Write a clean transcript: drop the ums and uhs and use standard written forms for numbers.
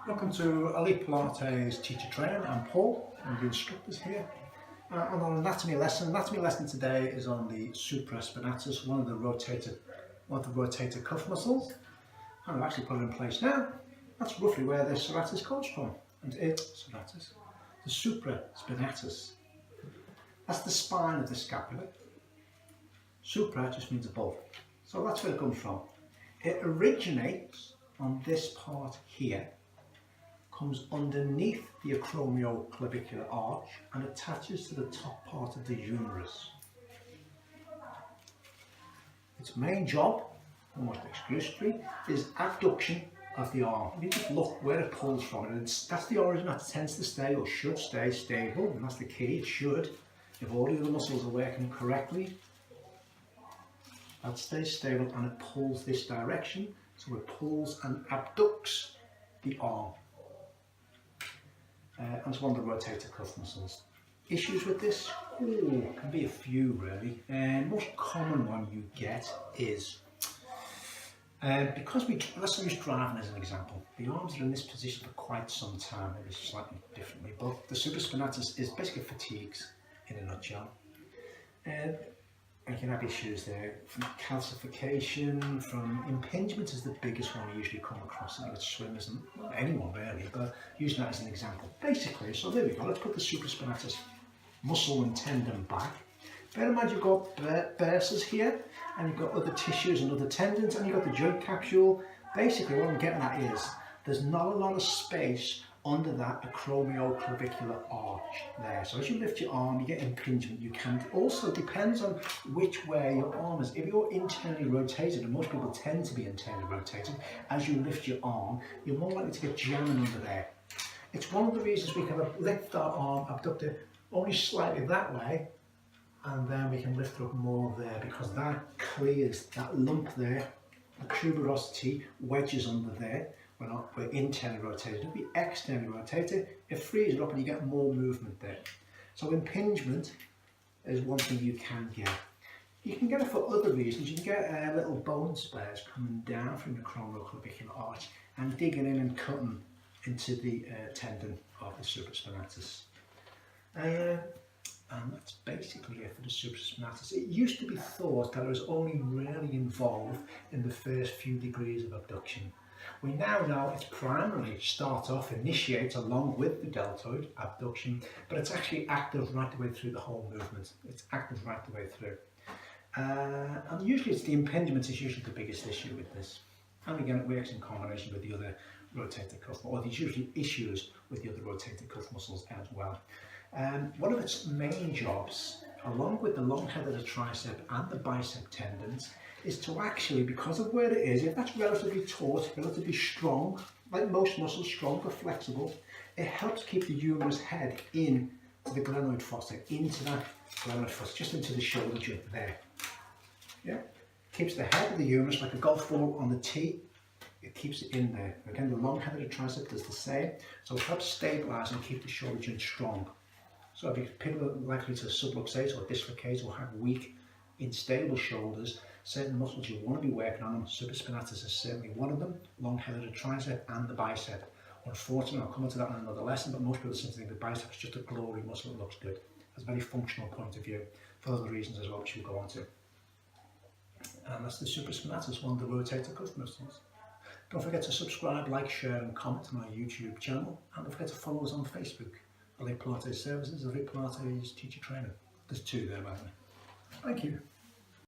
Welcome to Elite Pilates Teacher Training. I'm Paul, one of the instructors here. And on anatomy lesson today is on the supraspinatus, one of the rotator cuff muscles. And I've actually put it in place now. That's roughly where the serratus comes from. And it's serratus, the supraspinatus. That's the spine of the scapula. Supra just means above. So that's where it comes from. It originates on this part here, comes underneath the acromioclavicular arch and attaches to the top part of the humerus. Its main job, almost exclusively, is abduction of the arm. You just look where it pulls from, and that's the origin that tends to stay or should stay stable, and that's the key. It should, if all the other muscles are working correctly, that stays stable and it pulls this direction, so it pulls and abducts the arm. And it's one of the rotator cuff muscles. Issues with this? Can be a few really. Most common one you get is because let's use driving as an example. The arms are in this position for quite some time, maybe slightly differently, but the supraspinatus is basically fatigues in a nutshell. And you can have issues there from calcification, from impingement is the biggest one you usually come across with swimmers and anyone really, but using that as an example. Basically, so there we go, let's put the supraspinatus muscle and tendon back. Bear in mind you've got bursae here, and you've got other tissues and other tendons, and you've got the joint capsule. Basically what I'm getting at is, there's not a lot of space under that acromioclavicular arch there. So as you lift your arm, you get impingement. You can also, depends on which way your arm is. If you're internally rotated, and most people tend to be internally rotated, as you lift your arm, you're more likely to get jamming under there. It's one of the reasons we can lift our arm, abduct it only slightly that way, and then we can lift it up more there, because that clears that lump there, the tuberosity wedges under there. We're internally rotated. If we externally rotated, it frees it up and you get more movement there. So impingement is one thing you can get. You can get it for other reasons. You can get little bone spurs coming down from the acromioclavicular arch and digging in and cutting into the tendon of the supraspinatus. And that's basically it for the supraspinatus. It used to be thought that it was only really involved in the first few degrees of abduction. We now know it's primarily initiates along with the deltoid abduction, but it's actually active right the way through the whole movement. It's active right the way through. And usually it's the impingement is usually the biggest issue with this. And again, it works in combination with the other rotator cuff, or there's usually issues with the other rotator cuff muscles as well. One of its main jobs, along with the long head of the tricep and the bicep tendons, is to actually, because of where it is, if that's relatively taut, relatively strong, like most muscles, strong but flexible, it helps keep the humerus head in to the glenoid fossa, into that glenoid fossa, just into the shoulder joint there. Yeah, keeps the head of the humerus like a golf ball on the tee. It keeps it in there. Again, the long head of the tricep does the same, so it helps stabilise and keep the shoulder joint strong. So if people are likely to subluxate or dislocate or have weak, unstable shoulders, certain muscles you want to be working on them. Supraspinatus is certainly one of them, long head of the tricep and the bicep. Unfortunately, I'll come into that in another lesson, but most people seem to think the bicep is just a glory muscle that looks good. It's a very functional point of view, for other reasons as well, which we'll go on to. And that's the supraspinatus, one of the rotator cuff muscles. Don't forget to subscribe, like, share and comment on our YouTube channel, and don't forget to follow us on Facebook. Elite Pilates Services, Elite Pilates Teacher Trainer. There's two there, by the way. Thank you.